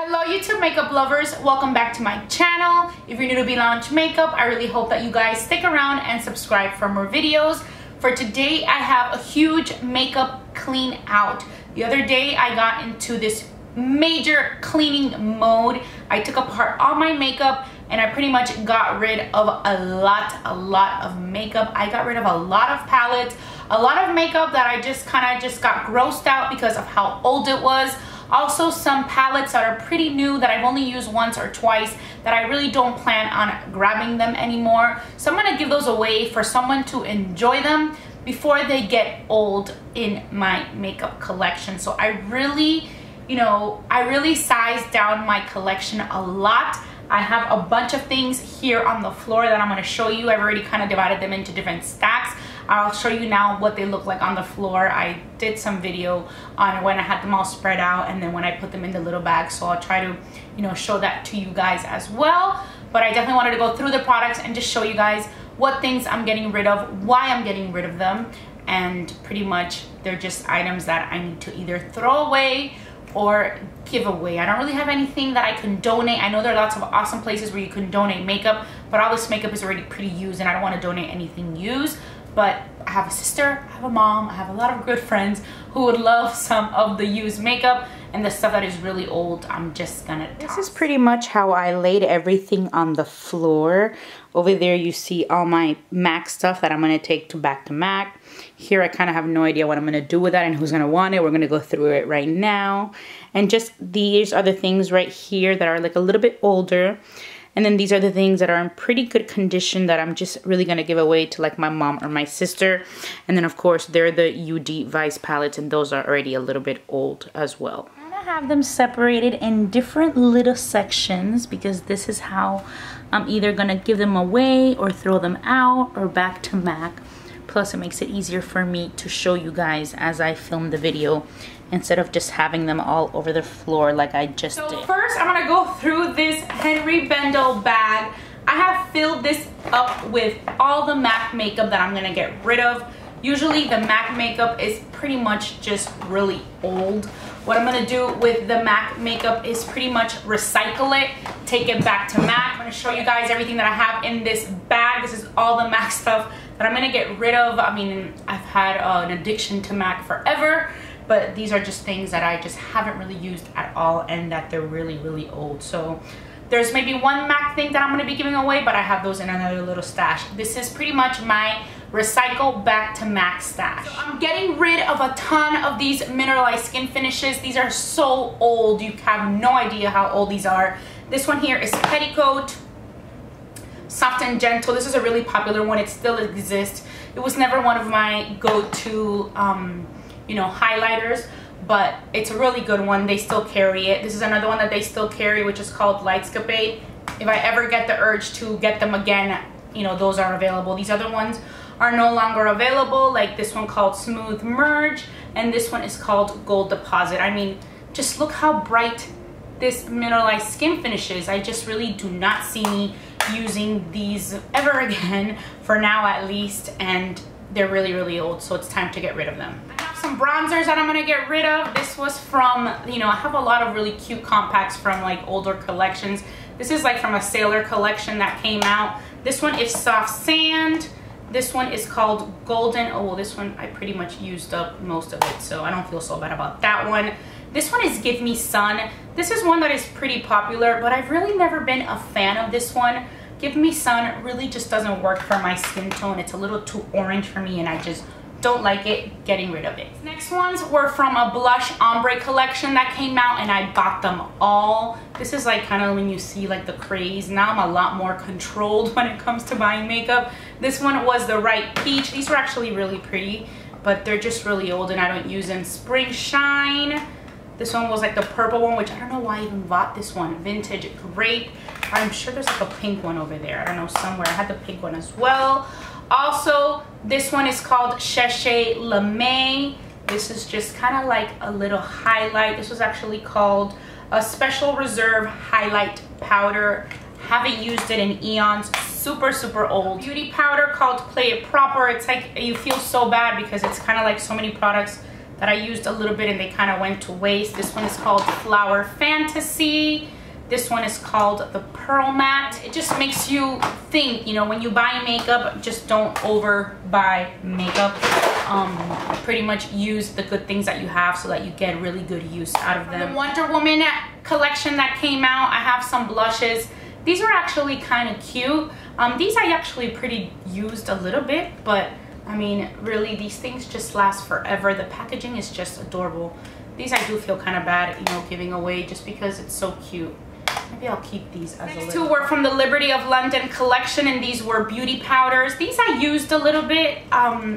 Hello YouTube makeup lovers, welcome back to my channel. If you're new to Be Lounge Makeup, I really hope that you guys stick around and subscribe for more videos. For today, I have a huge makeup clean out. The other day, I got into this major cleaning mode. I took apart all my makeup and I pretty much got rid of a lot of makeup. I got rid of a lot of palettes, a lot of makeup that I just got grossed out because of how old it was. Also some palettes that are pretty new that I've only used once or twice that I really don't plan on grabbing them anymore. So I'm gonna give those away for someone to enjoy them before they get old in my makeup collection. So I really sized down my collection a lot. I have a bunch of things here on the floor that I'm going to show you. I've already kind of divided them into different stacks. I'll show you now what they look like on the floor. I did some video on when I had them all spread out and then when I put them in the little bag. So I'll try to, show that to you guys as well. But I definitely wanted to go through the products and just show you guys what things I'm getting rid of, why I'm getting rid of them. And pretty much they're just items that I need to either throw away or give away. I don't really have anything that I can donate. I know there are lots of awesome places where you can donate makeup, but all this makeup is already pretty used and I don't want to donate anything used. But I have a sister, I have a mom, I have a lot of good friends who would love some of the used makeup, and the stuff that is really old, I'm just gonna toss. This is pretty much how I laid everything on the floor. Over there you see all my MAC stuff that I'm gonna take back to MAC. Here I kind of have no idea what I'm gonna do with that and who's gonna want it. We're gonna go through it right now. And just these are the things right here that are like a little bit older. And then these are the things that are in pretty good condition that I'm just really gonna give away to like my mom or my sister. And then of course they're the UD Vice palettes and those are already a little bit old as well. I'm gonna have them separated in different little sections because this is how I'm either gonna give them away or throw them out or back to MAC. Plus it makes it easier for me to show you guys as I film the video instead of just having them all over the floor like I just did. So first I'm gonna go through this Henry Bendel bag. I have filled this up with all the MAC makeup that I'm gonna get rid of. Usually the MAC makeup is pretty much just really old. What I'm gonna do with the MAC makeup is pretty much recycle it, take it back to MAC. I'm gonna show you guys everything that I have in this bag. This is all the MAC stuff that I'm gonna get rid of. I mean, I've had an addiction to MAC forever, but these are just things that I just haven't really used at all and that they're really old. So there's maybe one MAC thing that I'm gonna be giving away, but I have those in another little stash. This is pretty much my recycle back to MAC stash. So I'm getting rid of a ton of these Mineralized skin finishes. These are so old, you have no idea how old these are. This one here is Petticoat, Soft and Gentle. This is a really popular one. It still exists. It was never one of my go-to highlighters, but it's a really good one. They still carry it. This is another one that they still carry, which is called Lightscapade. If I ever get the urge to get them again, those are available. These other ones are no longer available, like this one called Smooth Merge, and this one is called Gold Deposit. I mean, just look how bright this Mineralized skin finish is. I just really do not see me using these ever again, for now at least, and they're really old, so it's time to get rid of them. I have some bronzers that I'm gonna get rid of. This was from, I have a lot of really cute compacts from like older collections. This is like from a Sailor collection that came out. This one is Soft Sand. This one is called Golden. Oh, well, this one I pretty much used up most of it, so I don't feel so bad about that one. This one is Give Me Sun. This is one that is pretty popular, but I've really never been a fan of this one. Give Me Sun really just doesn't work for my skin tone. It's a little too orange for me and I just don't like it. Getting rid of it. Next ones were from a blush ombre collection that came out and I bought them all. This is like kind of when you see like the craze. Now I'm a lot more controlled when it comes to buying makeup. This one was the Right Peach. These were actually really pretty, but they're just really old and I don't use them. Spring Shine. This one was like the purple one, which I don't know why I even bought this one. Vintage Grape. I'm sure there's like a pink one over there. I don't know, somewhere. I had the pink one as well. Also, this one is called Chez La May. This is just kind of like a little highlight. This was actually called a Special Reserve Highlight Powder. Haven't used it in eons. Super old. Beauty powder called Play It Proper. It's like you feel so bad because it's kind of like so many products that I used a little bit and they kind of went to waste. This one is called Flower Fantasy. This one is called the Pearlmatte. It just makes you think, you know, when you buy makeup, just don't over buy makeup. Pretty much use the good things that you have so that you get really good use out of them. The Wonder Woman collection that came out, I have some blushes. These are actually kind of cute. These I actually pretty used a little bit, but I mean, really, these things just last forever. The packaging is just adorable. These I do feel kind of bad, you know, giving away just because it's so cute. Maybe I'll keep these as Next two were from the Liberty of London collection, and these were beauty powders. These I used a little bit.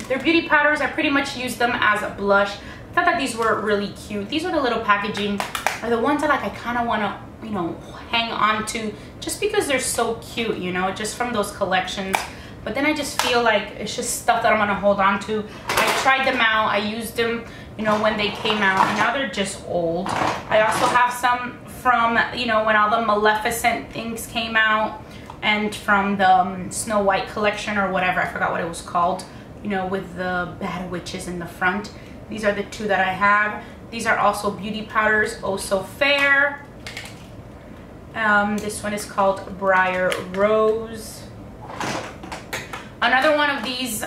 They're beauty powders. I pretty much used them as a blush. I thought that these were really cute. These are the little packaging, are the ones that like I kind of want to, you know, hang on to just because they're so cute, you know, just from those collections. But then I just feel like it's just stuff that I'm going to hold on to. I tried them out. I used them, you know, when they came out, and now they're just old. I also have some from, you know, when all the Maleficent things came out, and from the Snow White collection or whatever, I forgot what it was called, you know, with the bad witches in the front. These are the two that I have. These are also beauty powders, Oh So Fair. This one is called Briar Rose. Another one of these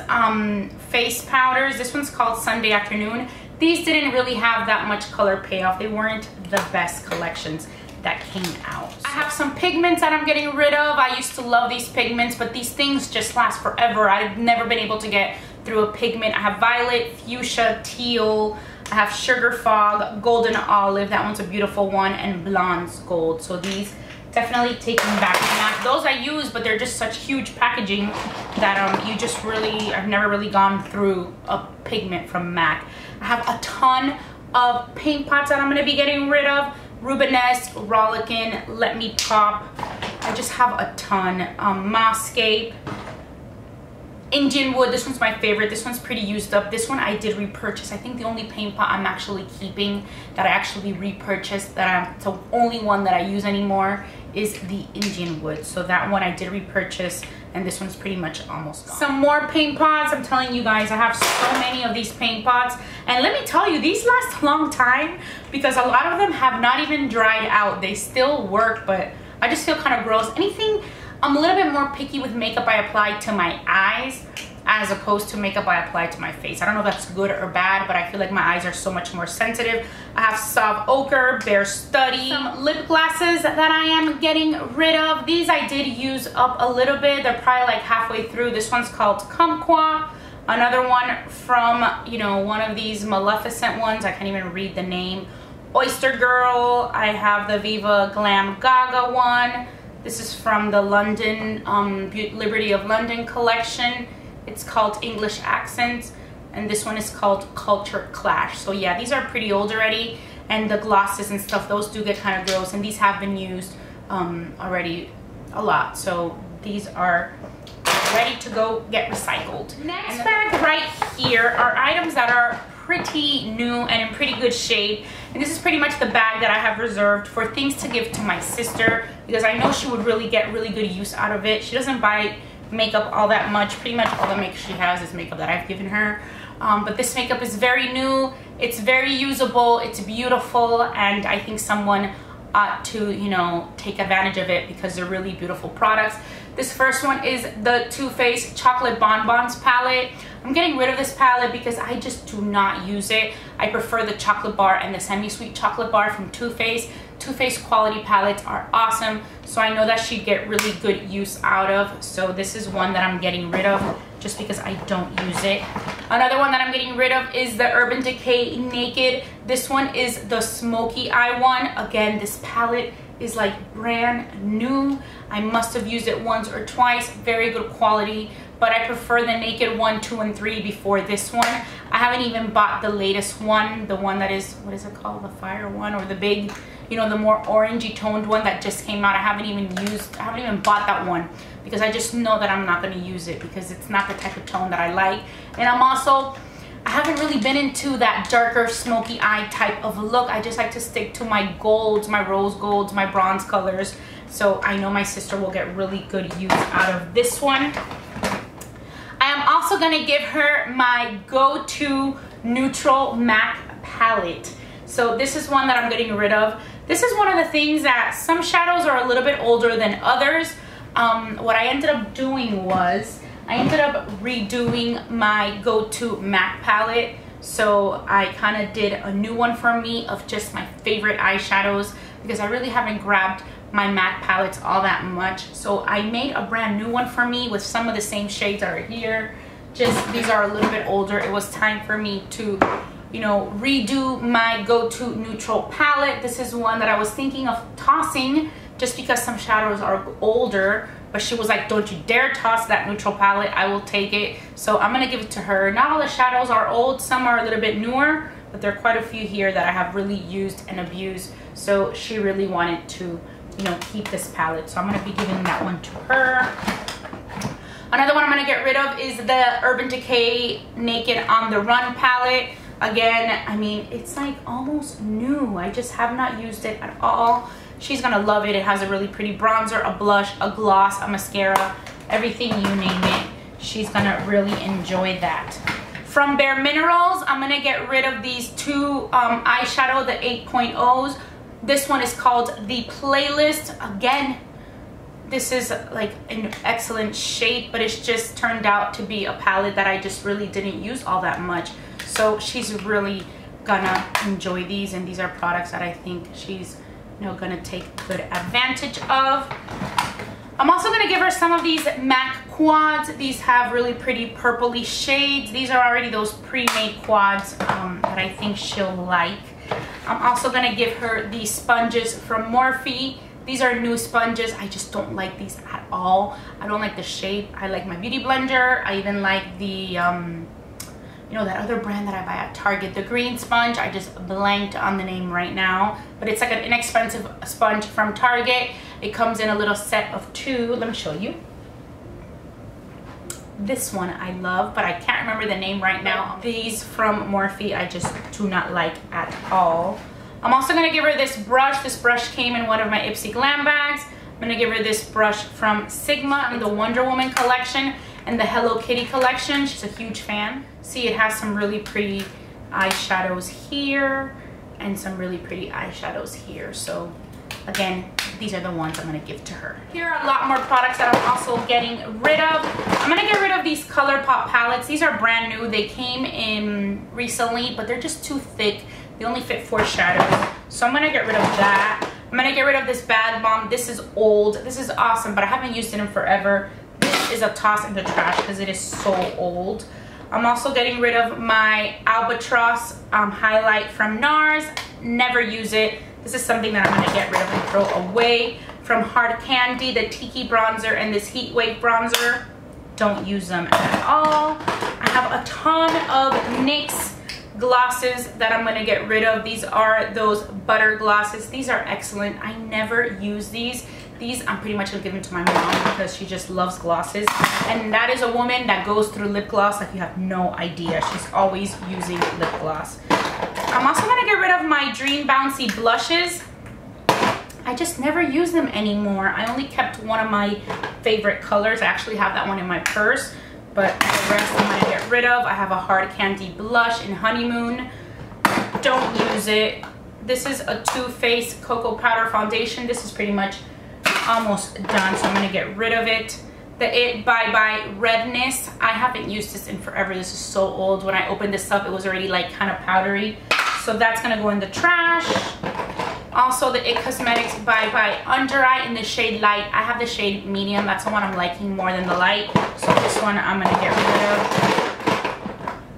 face powders, this one's called Sunday Afternoon. These didn't really have that much color payoff. They weren't the best collections that came out. I have some pigments that I'm getting rid of. I used to love these pigments, but these things just last forever. I've never been able to get through a pigment. I have Violet, Fuchsia, Teal. I have Sugar Fog, Golden Olive. That one's a beautiful one, and Blonde's Gold. So these definitely taking back MAC. Those I use, but they're just such huge packaging that you just really, I've never really gone through a pigment from MAC. I have a ton of paint pots that I'm going to be getting rid of. Rubanesque, Rollickin, Let Me Pop. I just have a ton. Scape, Indian Wood. This one's my favorite. This one's pretty used up. This one I did repurchase. I think the only paint pot I'm actually keeping that I actually repurchased, it's the only one that I use anymore, is the Indian Wood. So that one I did repurchase, and this one's pretty much almost gone. Some more paint pots. I'm telling you guys, I have so many of these paint pots, and let me tell you, these last a long time because a lot of them have not even dried out. They still work, but I just feel kind of gross. Anything, I'm a little bit more picky with makeup I apply to my eyes as opposed to makeup I apply to my face. I don't know if that's good or bad, but I feel like my eyes are so much more sensitive. I have Soft Ochre, Bare Study, some lip glosses that I am getting rid of. These I did use up a little bit. They're probably like halfway through. This one's called Kumquat. Another one from, you know, one of these Maleficent ones. I can't even read the name. Oyster Girl. I have the Viva Glam Gaga one. This is from the London, Liberty of London collection. It's called English Accents, and this one is called Culture Clash. So yeah, these are pretty old already, and the glosses and stuff, those do get kind of gross, and these have been used already a lot. So these are ready to go get recycled. Next bag right here are items that are pretty new and in pretty good shape, and this is pretty much the bag that I have reserved for things to give to my sister because I know she would really get really good use out of it. She doesn't buy makeup all that much. Pretty much all the makeup she has is makeup that I've given her, but this makeup is very new, it's very usable, it's beautiful, and I think someone ought to, you know, take advantage of it because they're really beautiful products. This first one is the Too Faced Chocolate Bonbons palette. I'm getting rid of this palette because I just do not use it. I prefer the chocolate bar and the semi-sweet chocolate bar from Too Faced. Too Faced quality palettes are awesome, so I know that she'd get really good use out of. So this is one that I'm getting rid of just because I don't use it. Another one that I'm getting rid of is the Urban Decay Naked. This one is the Smoky Eye one. Again, this palette is like brand new. I must have used it once or twice. Very good quality, but I prefer the Naked 1, 2, and 3 before this one. I haven't even bought the latest one, the one that is, what is it called, the fire one, or the big, you know, the more orangey toned one that just came out. I haven't even bought that one because I just know that I'm not going to use it because it's not the type of tone that I like. And I haven't really been into that darker smoky eye type of look. I just like to stick to my golds, my rose golds, my bronze colors. So I know my sister will get really good use out of this one. I am also going to give her my go-to neutral MAC palette. So this is one that I'm getting rid of. This is one of the things that some shadows are a little bit older than others. What I ended up doing was I ended up redoing my go-to MAC palette. So I kind of did a new one for me of just my favorite eyeshadows, because I really haven't grabbed my MAC palettes all that much. So I made a brand new one for me with some of the same shades that are here. Just these are a little bit older. It was time for me to, you know, redo my go-to neutral palette. This is one that I was thinking of tossing just because some shadows are older, but she was like, don't you dare toss that neutral palette, I will take it. So I'm gonna give it to her. Not all the shadows are old, some are a little bit newer, but there are quite a few here that I have really used and abused. So she really wanted to, you know, keep this palette. So I'm gonna be giving that one to her. Another one I'm gonna get rid of is the Urban Decay Naked on the Run palette. Again, I mean, it's like almost new. I just have not used it at all. She's gonna love it. It has a really pretty bronzer, a blush, a gloss, a mascara, everything, you name it. She's gonna really enjoy that. From Bare Minerals, I'm gonna get rid of these two eyeshadow, the 8.0s. This one is called The Playlist. Again, this is like an excellent shade, but it's just turned out to be a palette that I just really didn't use all that much. So she's really gonna enjoy these, and these are products that I think she's, you know, gonna take good advantage of. I'm also gonna give her some of these MAC quads. These have really pretty purpley shades. These are already those pre-made quads that I think she'll like. I'm also gonna give her these sponges from Morphe. These are new sponges. I just don't like these at all. I don't like the shape. I like my Beauty Blender. I even like the you know, that other brand that I buy at Target, the green sponge. I just blanked on the name right now, but it's like an inexpensive sponge from Target. It comes in a little set of 2. Let me show you. This one I love, but I can't remember the name right now. These from Morphe I just do not like at all. I'm also gonna give her this brush. This brush came in one of my Ipsy Glam bags. I'm gonna give her this brush from Sigma in the Wonder Woman collection and the Hello Kitty collection. She's a huge fan. See, it has some really pretty eyeshadows here and some really pretty eyeshadows here. So again, these are the ones I'm gonna give to her. Here are a lot more products that I'm also getting rid of. I'm gonna get rid of these ColourPop palettes. These are brand new. They came in recently, but they're just too thick. They only fit 4 shadows. So I'm gonna get rid of that. I'm gonna get rid of this Bad Bomb. This is old. This is awesome, but I haven't used it in forever. This is a toss in the trash because it is so old. I'm also getting rid of my Albatross highlight from NARS. Never use it. This is something that I'm gonna get rid of and throw away. From Hard Candy, the Tiki bronzer and this Heat Wave bronzer. Don't use them at all. I have a ton of NYX glosses that I'm gonna get rid of. These are those butter glosses. These are excellent. I never use these. These I'm pretty much gonna give them to my mom because she just loves glosses. And that is a woman that goes through lip gloss like you have no idea. She's always using lip gloss. I'm also gonna get rid of my Dream Bouncy blushes. I just never use them anymore. I only kept one of my favorite colors. I actually have that one in my purse, but the rest I'm gonna get rid of. I have a Hard Candy blush in Honeymoon. Don't use it. This is a Too Faced Cocoa Powder foundation. This is pretty much almost done, so I'm gonna get rid of it. The It Bye Bye Redness. I haven't used this in forever. This is so old. When I opened this up, it was already like kind of powdery. So that's gonna go in the trash. Also the It Cosmetics Bye Bye Under Eye in the shade Light. I have the shade Medium. That's the one I'm liking more than the Light. So this one I'm gonna get rid of.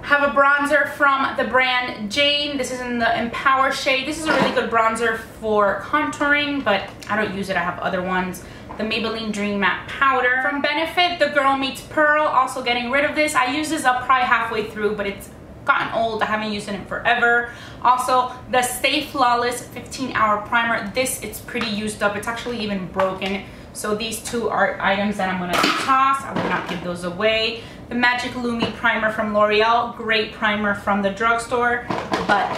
Have a bronzer from the brand Jane. This is in the Empower shade. This is a really good bronzer for contouring, but I don't use it. I have other ones. The Maybelline Dream Matte Powder. From Benefit, the Girl Meets Pearl. Also getting rid of this. I used this up probably halfway through, but it's gotten old. I haven't used it in forever. Also, the Stay Flawless 15-Hour Primer. This, it's pretty used up. It's actually even broken. So these two are items that I'm gonna toss. I will not give those away. The Magic Lumi Primer from L'Oreal. Great primer from the drugstore, but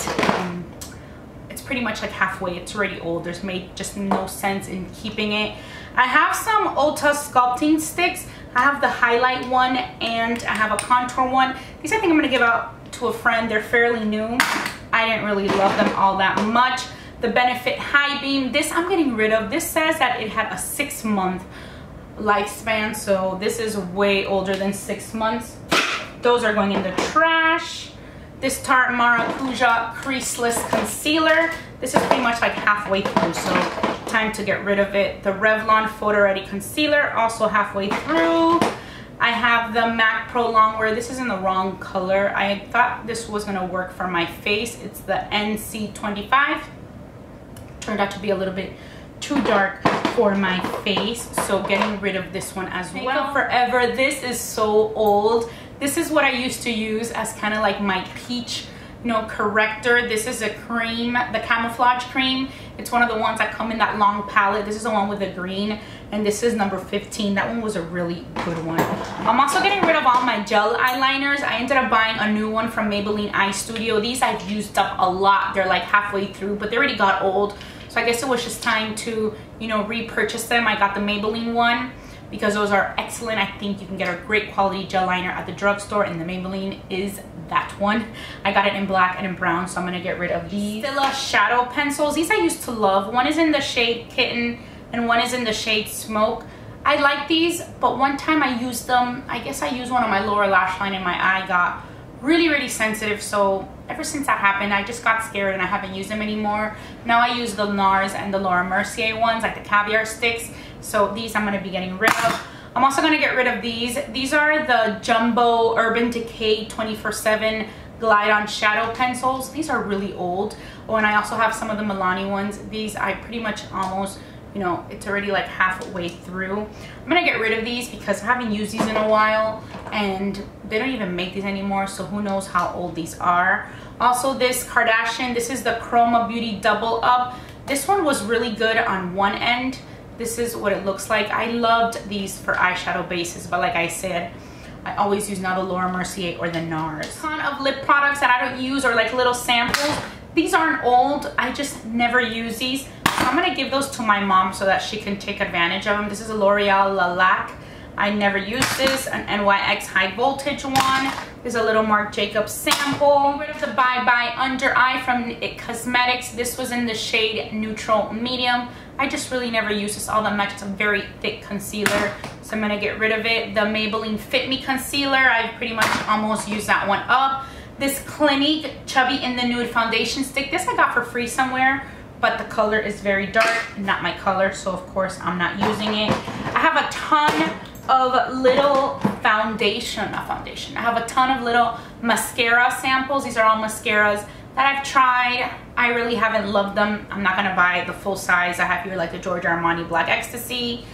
it's pretty much like halfway. It's already old. There's made just no sense in keeping it. I have some Ulta sculpting sticks. I have the highlight one and I have a contour one. These I think I'm gonna give out to a friend. They're fairly new. I didn't really love them all that much. The Benefit High Beam, this I'm getting rid of. This says that it had a 6-month lifespan, so this is way older than 6 months. Those are going in the trash. This Tarte Maracuja Creaseless Concealer, this is pretty much like halfway through, so time to get rid of it. The Revlon Photo Ready Concealer, also halfway through. I have the MAC Pro Longwear. This is in the wrong color. I thought this was gonna work for my face. It's the NC25. Turned out to be a little bit too dark for my face, so getting rid of this one as well. Makeup Forever, this is so old. This is what I used to use as kind of like my peach, you know, corrector. This is a cream, the Camouflage cream. It's one of the ones that come in that long palette. This is the one with the green, and this is number 15. That one was a really good one. I'm also getting rid of all my gel eyeliners. I ended up buying a new one from Maybelline Eye Studio. These I've used up a lot. They're like halfway through, but they already got old. So I guess it was just time to, you know, repurchase them. I got the Maybelline one because those are excellent. I think you can get a great quality gel liner at the drugstore, and the Maybelline is that one. I got it in black and in brown, so I'm gonna get rid of these. Stila shadow pencils. These I used to love. One is in the shade Kitten and one is in the shade Smoke. I like these, but one time I used them, I guess I used one on my lower lash line and my eye got really sensitive, so ever since that happened I just got scared and I haven't used them anymore. Now I use the NARS and the Laura Mercier ones, like the caviar sticks, so these I'm going to be getting rid of. I'm also going to get rid of these. These are the Jumbo Urban Decay 24/7 Glide On Shadow Pencils. These are really old. Oh, and I also have some of the Milani ones. These I pretty much almost, you know, it's already like halfway through. I'm gonna get rid of these because I haven't used these in a while and they don't even make these anymore, so who knows how old these are. Also this Kardashian, this is the Chroma Beauty Double Up. This one was really good on one end. This is what it looks like. I loved these for eyeshadow bases, but like I said, I always use now the Laura Mercier or the NARS. A ton of lip products that I don't use, or like little samples. These aren't old, I just never use these. So I'm gonna give those to my mom so that she can take advantage of them. This is a L'Oreal Lilac. I never used this. An NYX High Voltage one. There's a little Marc Jacobs sample. Rid of the Bye Bye Under Eye from It Cosmetics. This was in the shade Neutral Medium. I just really never use this all that much. It's a very thick concealer, so I'm gonna get rid of it. The Maybelline Fit Me Concealer, I pretty much almost used that one up. This Clinique Chubby in the Nude Foundation Stick. This I got for free somewhere, but the color is very dark, not my color, so of course I'm not using it. I have a ton of little I have a ton of little mascara samples. These are all mascaras that I've tried. I really haven't loved them. I'm not gonna buy the full size. I have here like the Giorgio Armani Black Ecstasy,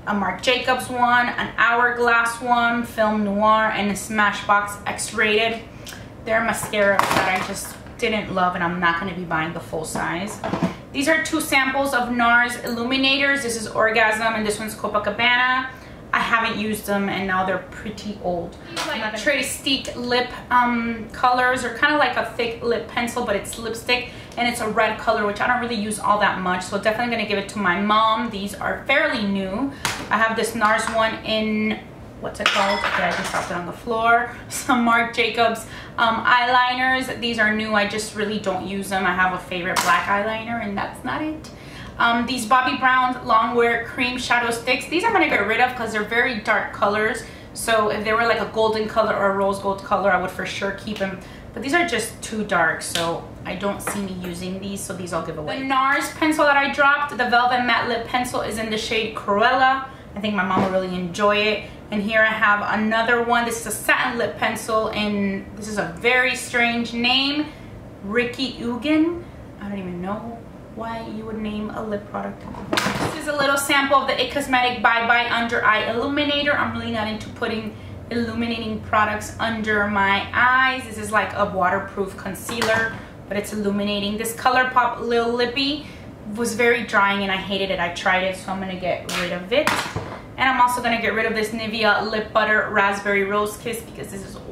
a Marc Jacobs one, an Hourglass one, Film Noir, and a Smashbox X-Rated. They're mascaras that I just didn't love, and I'm not gonna be buying the full size. These are two samples of NARS Illuminators. This is Orgasm and this one's Copacabana. I haven't used them and now they're pretty old. These like Trestique lip colors, are kind of like a thick lip pencil, but it's lipstick and it's a red color, which I don't really use all that much, so definitely gonna give it to my mom. These are fairly new. I have this NARS one in, what's it called? Okay, I just dropped it on the floor. Some Marc Jacobs eyeliners. These are new. I just really don't use them. I have a favorite black eyeliner and that's not it. These Bobbi Brown Longwear Cream Shadow Sticks. These I'm going to get rid of because they're very dark colors. So if they were like a golden color or a rose gold color, I would for sure keep them. But these are just too dark, so I don't see me using these, so these I'll give away. The NARS pencil that I dropped, the Velvet Matte Lip Pencil, is in the shade Cruella. I think my mom will really enjoy it. And here I have another one. This is a satin lip pencil, and this is a very strange name, Ricky Ugan. I don't even know why you would name a lip product. This is a little sample of the It Cosmetics Bye Bye Under Eye Illuminator. I'm really not into putting illuminating products under my eyes. This is like a waterproof concealer, but it's illuminating. This ColourPop Lil Lippy was very drying and I hated it. I tried it, so I'm gonna get rid of it. And I'm also gonna get rid of this Nivea Lip Butter Raspberry Rose Kiss because this is old.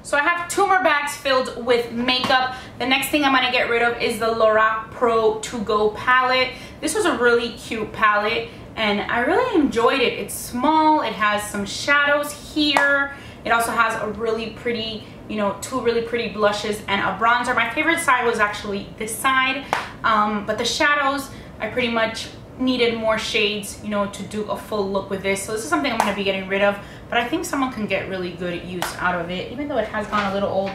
So I have 2 more bags filled with makeup. The next thing I'm gonna get rid of is the Lorac Pro To Go palette. This was a really cute palette and I really enjoyed it. It's small, it has some shadows here. It also has a really pretty you know, 2 really pretty blushes and a bronzer. My favorite side was actually this side, but the shadows, I pretty much needed more shades, you know, to do a full look with this. So this is something I'm going to be getting rid of, but I think someone can get really good use out of it, even though it has gone a little old.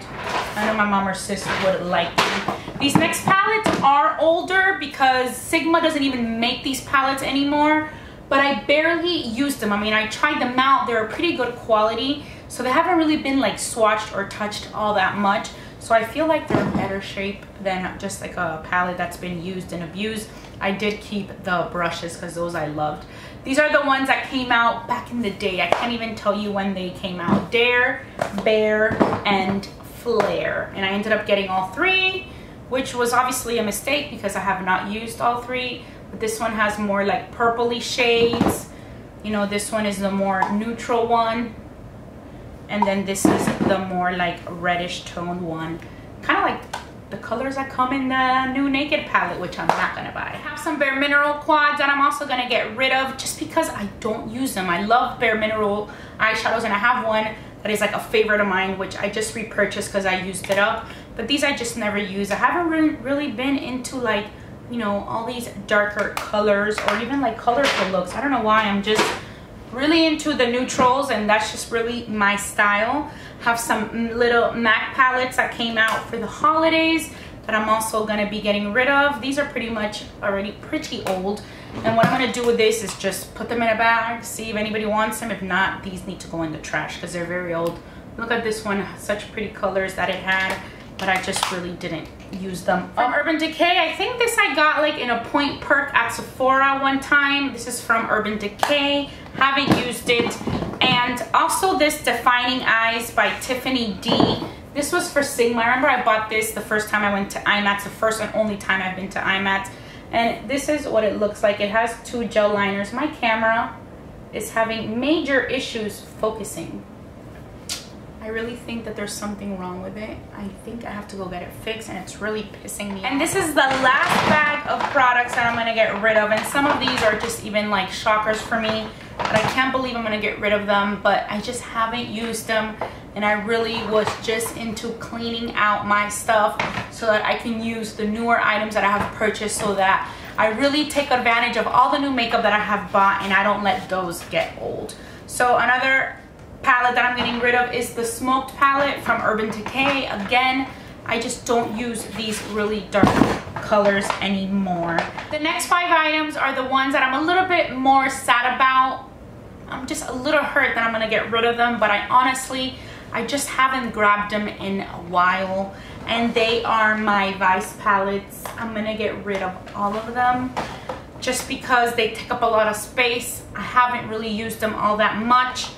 I know my mom or sis would like it. These next palettes are older because Sigma doesn't even make these palettes anymore, but I barely used them. I mean, I tried them out. They're pretty good quality, so they haven't really been like swatched or touched all that much. So I feel like they're in better shape than just like a palette that's been used and abused. I did keep the brushes because those I loved. These are the ones that came out back in the day. I can't even tell you when they came out. Dare, Bare, and Flare. And I ended up getting all 3, which was obviously a mistake because I have not used all 3. But this one has more like purpley shades. You know, this one is the more neutral one. And then this is the more like reddish toned one. Kind of like the colors that come in the new Naked palette, which I'm not gonna buy. I have some Bare Mineral quads that I'm also gonna get rid of just because I don't use them. I love Bare Mineral eyeshadows, and I have one that is like a favorite of mine, which I just repurchased because I used it up. But these I just never use. I haven't really been into like, you know, all these darker colors or even like colorful looks. I don't know why. I'm just really into the neutrals, and that's just really my style. Have some little MAC palettes that came out for the holidays that I'm also gonna be getting rid of. These are pretty much already pretty old, and what I'm gonna do with this is just put them in a bag, see if anybody wants them. If not, these need to go in the trash because they're very old. Look at this one, such pretty colors that it had, but I just really didn't use them. From Urban Decay, I think this I got like in a point perk at Sephora one time. This is from Urban Decay, haven't used it. And also this Defining Eyes by Tiffany D. This was for Sigma. I remember I bought this the first time I went to IMATS, the first and only time I've been to IMATS. And this is what it looks like. It has 2 gel liners. My camera is having major issues focusing. I really think that there's something wrong with it. I think I have to go get it fixed, and it's really pissing me off. And this is the last bag of products that I'm gonna get rid of, and some of these are just even like shockers for me, but I can't believe I'm gonna get rid of them, but I just haven't used them, and I really was just into cleaning out my stuff so that I can use the newer items that I have purchased, so that I really take advantage of all the new makeup that I have bought and I don't let those get old. So another palette that I'm getting rid of is the Smoked palette from Urban Decay. Again, I just don't use these really dark colors anymore. The next 5 items are the ones that I'm a little bit more sad about. I'm just a little hurt that I'm gonna get rid of them, but I just haven't grabbed them in a while, and they are my Vice palettes. I'm gonna get rid of all of them just because they take up a lot of space. I haven't really used them all that much,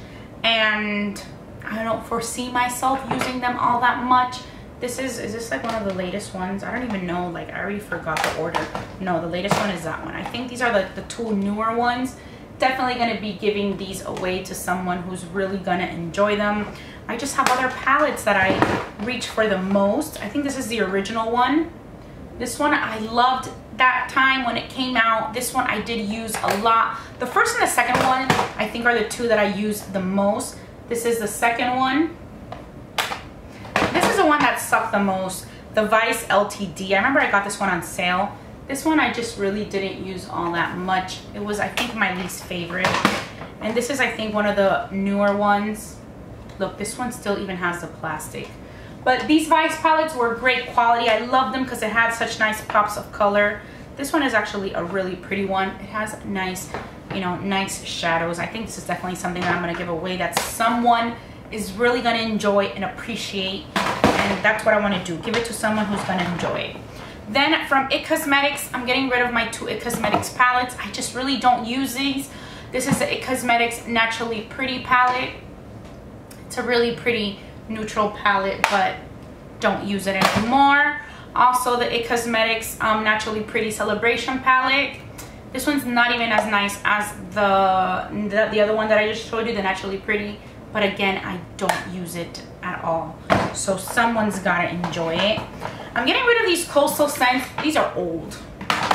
and I don't foresee myself using them all that much. Is this like one of the latest ones? I don't even know, like I already forgot the order. No, the latest one is that one. I think these are the 2 newer ones. Definitely gonna be giving these away to someone who's really gonna enjoy them. I just have other palettes that I reach for the most. I think this is the original one. This one I loved that time when it came out. This one I did use a lot. The first and the second one I think are the 2 that I use the most. This is the second one. This is the one that sucked the most, the Vice LTD. I remember I got this one on sale. This one I just really didn't use all that much. It was, I think, my least favorite. And this is, I think, one of the newer ones. Look, this one still even has the plastic. But these Vice palettes were great quality. I loved them because it had such nice pops of color. This one is actually a really pretty one. It has nice, you know, nice shadows. I think this is definitely something that I'm going to give away that someone is really going to enjoy and appreciate. And that's what I want to do. Give it to someone who's going to enjoy it. Then from IT Cosmetics, I'm getting rid of my 2 IT Cosmetics palettes. I just really don't use these. This is the IT Cosmetics Naturally Pretty palette. It's a really pretty neutral palette, but don't use it anymore. Also the IT Cosmetics Naturally Pretty Celebration palette. This one's not even as nice as the other one that I just showed you, the Naturally Pretty, but again, I don't use it at all, so someone's gotta enjoy it. I'm getting rid of these Coastal Scents. These are old.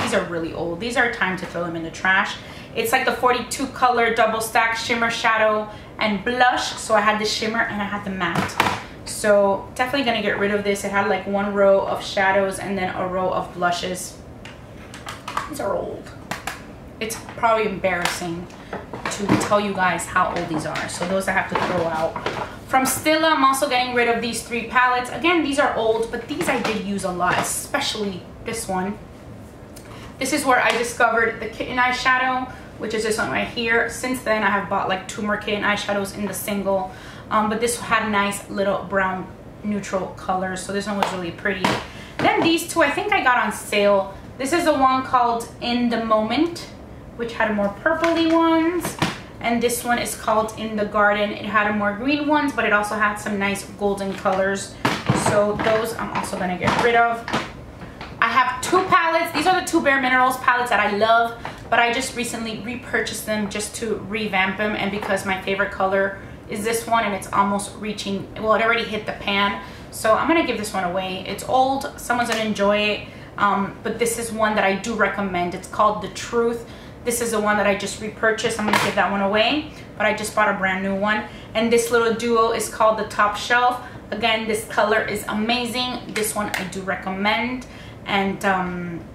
These are really old. These are time to throw them in the trash. It's like the 42 color double stack shimmer, shadow, and blush. So I had the shimmer and I had the matte. So definitely gonna get rid of this. It had like one row of shadows and then a row of blushes. These are old. It's probably embarrassing to tell you guys how old these are. So those I have to throw out. From Stila, I'm also getting rid of these 3 palettes. Again, these are old, but these I did use a lot, especially this one. This is where I discovered the kitten eyeshadow, which is this one right here. Since then, I have bought like 2 more kitten eyeshadows in the single. But this had nice little brown neutral colors. So this one was really pretty. Then these 2, I think I got on sale. This is the one called In the Moment, which had more purpley ones. And this one is called In the Garden. It had more green ones, but it also had some nice golden colors. So those I'm also gonna get rid of. I have 2 palettes. These are the 2 Bare Minerals palettes that I love, but I just recently repurchased them just to revamp them, and because my favorite color is this one and it's almost reaching, well, it already hit the pan. So I'm gonna give this one away. It's old, someone's gonna enjoy it, but this is one that I do recommend. It's called The Truth. This is the one that I just repurchased. I'm gonna give that one away, but I just bought a brand new one. And this little duo is called The Top Shelf. Again, this color is amazing. This one I do recommend. And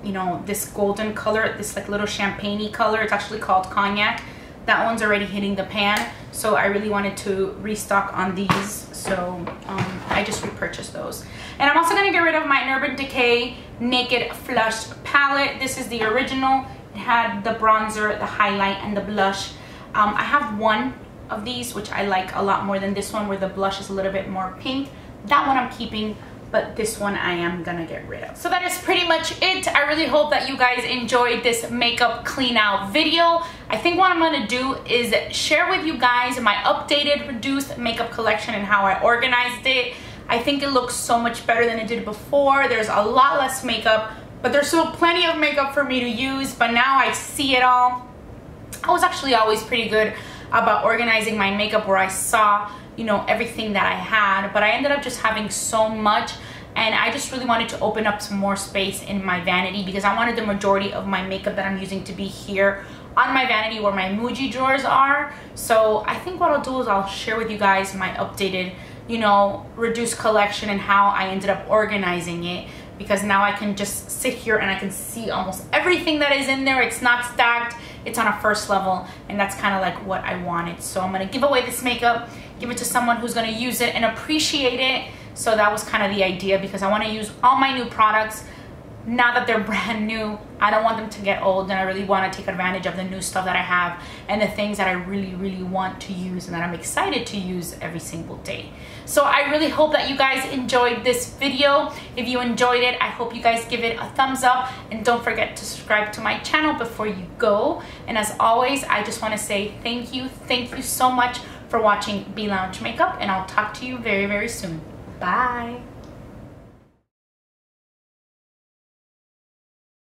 you know, this golden color, this like little champagne-y color, it's actually called Cognac. That one's already hitting the pan, so I really wanted to restock on these, so I just repurchased those. And I'm also gonna get rid of my Urban Decay Naked Flush palette. This is the original. It had the bronzer, the highlight, and the blush. I have one of these, which I like a lot more than this one, where the blush is a little bit more pink. That one I'm keeping, but this one I am gonna get rid of. So that is pretty much it. I really hope that you guys enjoyed this makeup clean out video. I think what I'm gonna do is share with you guys my updated reduced makeup collection and how I organized it. I think it looks so much better than it did before. There's a lot less makeup, but there's still plenty of makeup for me to use, but now I see it all. I was actually always pretty good about organizing my makeup, where I saw, you know, everything that I had, but I ended up just having so much, and I just really wanted to open up some more space in my vanity, because I wanted the majority of my makeup that I'm using to be here on my vanity where my Muji drawers are. So I think what I'll do is I'll share with you guys my updated, you know, reduced collection and how I ended up organizing it, because now I can just sit here and I can see almost everything that is in there. It's not stacked, it's on a first level, and that's kind of like what I wanted. So I'm gonna give away this makeup, give it to someone who's gonna use it and appreciate it. So that was kind of the idea, because I want to use all my new products now that they're brand new. I don't want them to get old, and I really want to take advantage of the new stuff that I have and the things that I really want to use and that I'm excited to use every single day. So I really hope that you guys enjoyed this video. If you enjoyed it, I hope you guys give it a thumbs up, and don't forget to subscribe to my channel before you go. And as always, I just want to say thank you so much for watching Be Lounge Makeup, and I'll talk to you very soon. Bye.